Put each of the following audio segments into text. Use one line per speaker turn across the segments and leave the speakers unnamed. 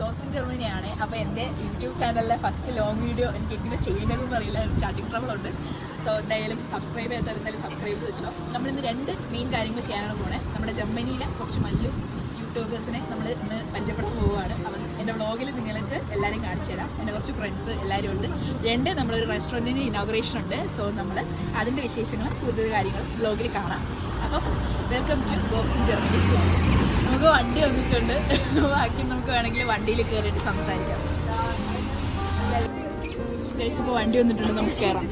ഗോസിൻ ജർമ്മനിയാണ്. അപ്പോൾ എൻ്റെ യൂട്യൂബ് ചാനലിലെ ഫസ്റ്റ് ലോങ് വീഡിയോ എനിക്ക് എങ്ങനെ ചെയ്യേണ്ടതെന്ന് അറിയില്ല, സ്റ്റാർട്ടിങ് ട്രബിളുണ്ട്. സോ എന്തായാലും സബ്സ്ക്രൈബ് ചെയ്താൽ എന്തായാലും സബ്സ്ക്രൈബ് വെച്ചോ. നമ്മളിന്ന് 2 മെയിൻ കാര്യങ്ങൾ ചെയ്യാനാണ് പോണേ. നമ്മുടെ ജർമ്മനിയിലെ കുറച്ച് മല്ലു യൂട്യൂബേഴ്സിനെ നമ്മൾ ഇന്ന് പരിചയപ്പെടുത്തി പോവുകയാണ്. അപ്പം എൻ്റെ വ്ളോഗിൽ നിങ്ങൾക്ക് എല്ലാവരെയും കാണിച്ചു തരാം. എൻ്റെ കുറച്ച് ഫ്രണ്ട്സ് എല്ലാവരും ഉണ്ട്. 2 നമ്മളൊരു റെസ്റ്റോറൻറ്റിന് ഇനോഗ്രേഷൻ ഉണ്ട്. സോ നമ്മൾ അതിൻ്റെ വിശേഷങ്ങളും പുതിയ കാര്യങ്ങളും വ്ളോഗിൽ കാണാം. അപ്പം വെൽക്കം ടു ഗോസിൻ ജർമ്മനി വ്ളോഗ്. നമുക്ക് വണ്ടി വന്നിട്ടുണ്ട്. ബാക്കി നമുക്ക് വേണമെങ്കിൽ വണ്ടിയിൽ കയറിയിട്ട് സംസാരിക്കാം. ഇപ്പോൾ വണ്ടി വന്നിട്ടുണ്ട്, നമുക്ക് കയറാം.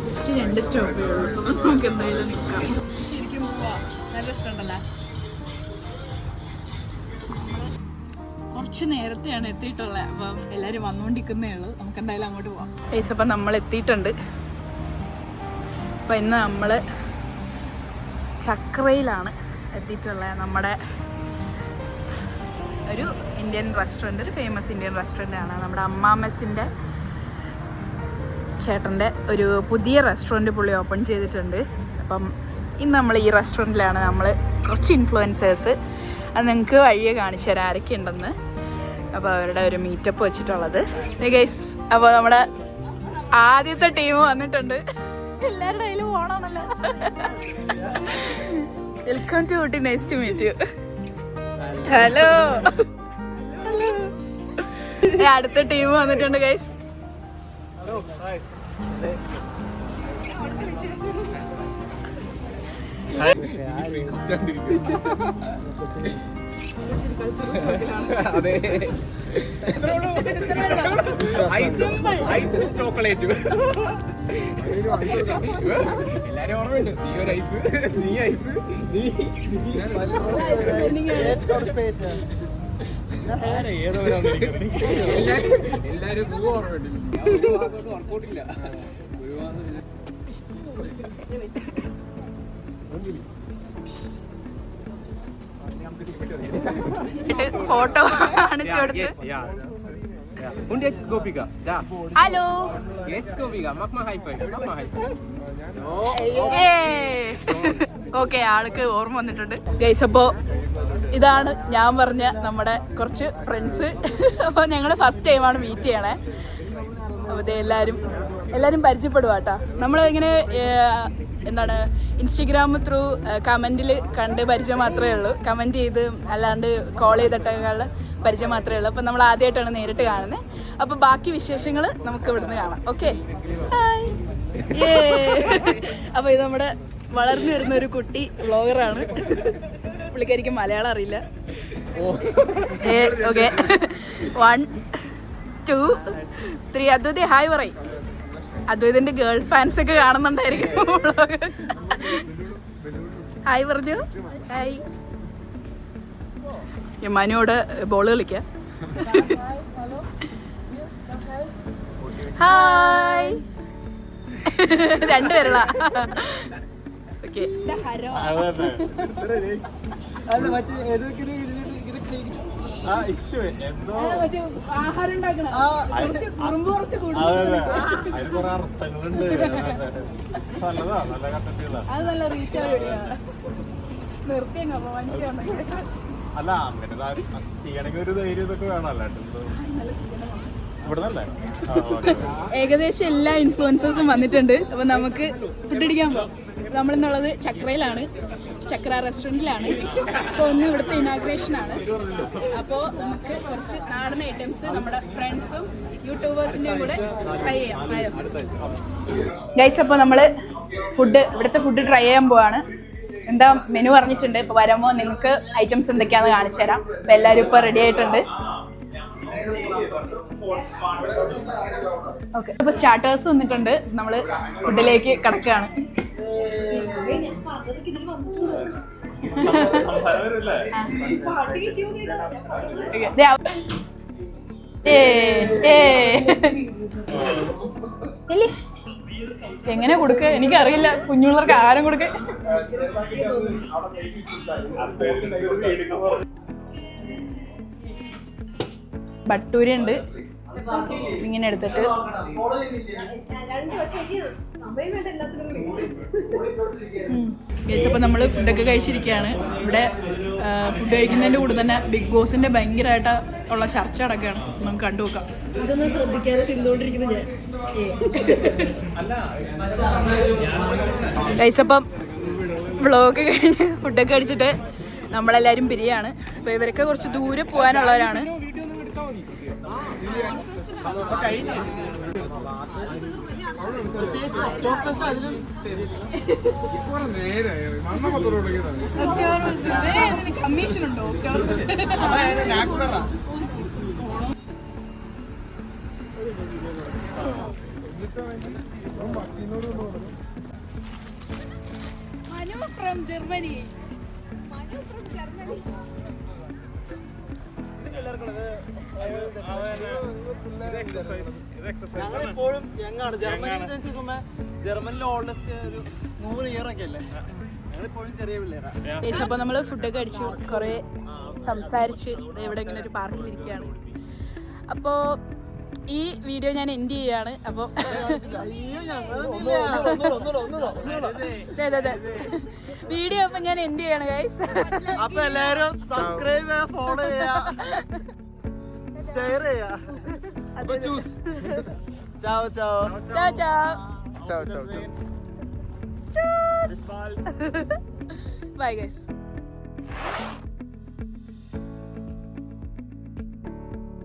ജസ്റ്റ് 2 സ്റ്റോപ്പേ ഉള്ളൂ. നമുക്ക് എന്തായാലും നിൽക്കാം. ശരിക്കും പോവാം. നല്ല രസമുണ്ടല്ലോ. കുറച്ച് നേരത്തെയാണ് എത്തിയിട്ടുള്ളത്. അപ്പം എല്ലാവരും വന്നുകൊണ്ടിരിക്കുന്നേ ഉള്ളൂ. നമുക്ക് എന്തായാലും അങ്ങോട്ട് പോവാം. ഏസ് അപ്പം നമ്മൾ എത്തിയിട്ടുണ്ട്. അപ്പം ഇന്ന് നമ്മൾ ചക്രയിലാണ് എത്തിയിട്ടുള്ളത്. നമ്മുടെ ഒരു ഇന്ത്യൻ റെസ്റ്റോറൻറ്റ്, ഒരു ഫേമസ് ഇന്ത്യൻ റെസ്റ്റോറൻ്റ് ആണ്. നമ്മുടെ അമ്മാമസിൻ്റെ ചേട്ടൻ്റെ ഒരു പുതിയ റെസ്റ്റോറൻറ്റ് പുള്ളി ഓപ്പൺ ചെയ്തിട്ടുണ്ട്. അപ്പം ഇന്ന് നമ്മൾ ഈ റെസ്റ്റോറൻറ്റിലാണ് നമ്മൾ കുറച്ച് ഇൻഫ്ലുവൻസേഴ്സ്. അത് നിങ്ങൾക്ക് വഴിയെ കാണിച്ചു തരാം ആരൊക്കെ ഉണ്ടെന്ന്. അപ്പോൾ അവരുടെ ഒരു മീറ്റപ്പ് വെച്ചിട്ടുള്ളത് ഗൈസ്. അപ്പോൾ നമ്മുടെ ആദ്യത്തെ ടീം വന്നിട്ടുണ്ട്. എല്ലാവരുടെ കയ്യിലും പോകണമെന്നല്ലോ. Welcome to Ooty, nice to meet you. Hello. അടുത്ത ടീം വന്നിട്ടുണ്ട് ഗൈസ്.
ചോക്ലേറ്റ് എല്ലാരും ഓർമ്മയുണ്ട്. നീ ഒരു ഐസ്, നീ ഐസ്, നീ എല്ലാരും ഓർമ്മയുണ്ട്. വർക്കൗട്ടില്ല
ഫോട്ടോ കാണിച്ചു കൊടുത്ത്.
Und jetzt Gopika. Da.
Hallo.
Jetzt Gopika. Mach mal High Five. Mach mal High Five.
Okay, ആൾക്ക് ഓർമ്മ വന്നിട്ടുണ്ട് ഗൈസ്. അപ്പോൾ ഇതാണ് ഞാൻ പറഞ്ഞ നമ്മുടെ കുറച്ച് ഫ്രണ്ട്സ്. അപ്പോൾ ഞങ്ങൾ ഫസ്റ്റ് ടൈമാണ് മീറ്റ് ചെയ്യണേ. അപ്പോൾ ഇത് എല്ലാവരും പരിചയപ്പെടുക കേട്ടോ. നമ്മൾ ഇങ്ങനെ എന്താണ് ഇൻസ്റ്റഗ്രാം ത്രൂ കമൻറ്റിൽ കണ്ട് പരിചയം മാത്രമേ ഉള്ളൂ. കമൻറ്റ് ചെയ്ത് അല്ലാണ്ട് കോൾ ചെയ്തിട്ടുള്ള പരിചയം മാത്രമേ ഉള്ളൂ. അപ്പം നമ്മൾ ആദ്യമായിട്ടാണ് നേരിട്ട് കാണുന്നത്. അപ്പോൾ ബാക്കി വിശേഷങ്ങൾ നമുക്ക് ഇവിടുന്ന് കാണാം. Okay, hi. അപ്പോൾ ഇത് നമ്മുടെ വളർന്നു വരുന്ന ഒരു കുട്ടി വ്ളോഗറാണ്. പുള്ളിക്കാരിക്ക് മലയാളം അറിയില്ല. ഓക്കെ, 1 2 3. അദ്വൈത് ഹായ് പറയും. അദ്വൈതിന്റെ ഗേൾ ഫാൻസ് ഒക്കെ കാണുന്നുണ്ടായിരിക്കും വ്ളോഗ്. ഹായ് പറഞ്ഞു. ഹായ്. മനുவோட ബോൾ കളിക്കാം. ഹായ്. 2 പേരുള്ള. ഓക്കെ, ആഹാരം ഉണ്ടാക്കണം. അത് നല്ല റീച്ച് ആവുകയാണ്. നിർത്തിയങ്ങ പോവാൻ.
അല്ല, അങ്ങനെ ചെയ്യണമെങ്കിൽ ഒരു ധൈര്യം ഇതൊക്കെ വേണമല്ലോ.
ഏകദേശം എല്ലാ ഇൻഫ്ലുവൻസേഴ്സും വന്നിട്ടുണ്ട്. അപ്പോൾ നമുക്ക് ഫുഡ് അടിക്കാൻ പോകാം. നമ്മളിന്നുള്ളത് ചക്രയിലാണ്, ചക്ര റെസ്റ്റോറൻറ്റിലാണ്. അപ്പോൾ ഒന്ന് ഇവിടുത്തെ ഇനോഗ്രേഷനാണ്. അപ്പോൾ നമുക്ക് കുറച്ച് നാടൻ ഐറ്റംസ് നമ്മുടെ ഫ്രണ്ട്സും യൂട്യൂബേഴ്സിൻ്റെയും കൂടെ ട്രൈ ചെയ്യാം. ഗൈസ്, അപ്പോൾ നമ്മൾ ഇവിടുത്തെ ഫുഡ് ട്രൈ ചെയ്യാൻ പോവാണ്. എന്താ മെനു പറഞ്ഞിട്ടുണ്ട്. ഇപ്പോൾ വരുമ്പോൾ നിങ്ങൾക്ക് ഐറ്റംസ് എന്തൊക്കെയാണെന്ന് കാണിച്ചു തരാം. അപ്പോൾ എല്ലാവരും ഇപ്പോൾ റെഡി ആയിട്ടുണ്ട്. ഓക്കെ, അപ്പോൾ സ്റ്റാർട്ടേഴ്സ് വന്നിട്ടുണ്ട്. നമ്മൾ ഫുഡിലേക്ക് കിടക്കുകയാണ്. എങ്ങനെ കൊടുക്കുക എനിക്കറിയില്ല. കുഞ്ഞുള്ളവർക്ക് ആഹാരം കൊടുക്ക. ബട്ടൂര ഉണ്ട്, ഇങ്ങനെ എടുത്തിട്ട് ഗൈസ്, അപ്പോൾ നമ്മൾ ഫുഡൊക്കെ കഴിച്ചിരിക്കുകയാണ്. ഇവിടെ ഫുഡ് കഴിക്കുന്നതിൻ്റെ കൂടെ തന്നെ ബിഗ് ബോസിൻ്റെ ഭയങ്കരമായിട്ട് ഉള്ള ചർച്ച നടക്കുകയാണ്. നമുക്ക് കണ്ടു നോക്കാം.
ഇതൊന്നും ശ്രദ്ധിക്കാതെ തിന്നുകൊണ്ടിരിക്കുന്നത് ഞാൻ.
ഗൈസ്, അപ്പം വ്ളോഗ് കഴിഞ്ഞ് ഫുഡൊക്കെ കഴിച്ചിട്ട് നമ്മളെല്ലാവരും പിരിയാണ്. അപ്പോൾ ഇവരൊക്കെ കുറച്ച് ദൂരെ പോകാനുള്ളവരാണ്. കമ്മീഷൻ ഉണ്ടോ? Manu from Germany.
ഞങ്ങളിപ്പോഴും യങ്ങാണ്. ജർമ്മനിലെ ഓൾഡസ്റ്റ് ഒരു 100 ഇയർ ഒക്കെ അല്ലേ. ഞങ്ങളിപ്പോഴും ചെറിയ പിള്ളേരാണ്.
അപ്പോൾ നമ്മൾ ഫുഡൊക്കെ അടിച്ചു, കുറേ സംസാരിച്ച് ഇവിടെ ഇങ്ങനെ ഒരു പാർക്കിലിരിക്കുകയാണ്. അപ്പോൾ ഈ വീഡിയോ ഞാൻ എൻഡ് ചെയ്യാണ്. അപ്പോൾ വീഡിയോ അപ്പം ഞാൻ എൻഡ് ചെയ്യാണ് ഗൈസ്.
അപ്പൊ എല്ലാരും സബ്സ്ക്രൈബ് ചെയ്യാ, ഫോളോ ചെയ്യാ, ഷെയർ ചെയ്യാ. അപ്പൊ ചൂസ്. ചാവ് ചാവ്
ചാവ് ചാവ്.
ചാവ് ചാവ് ചാവ്.
Bye guys.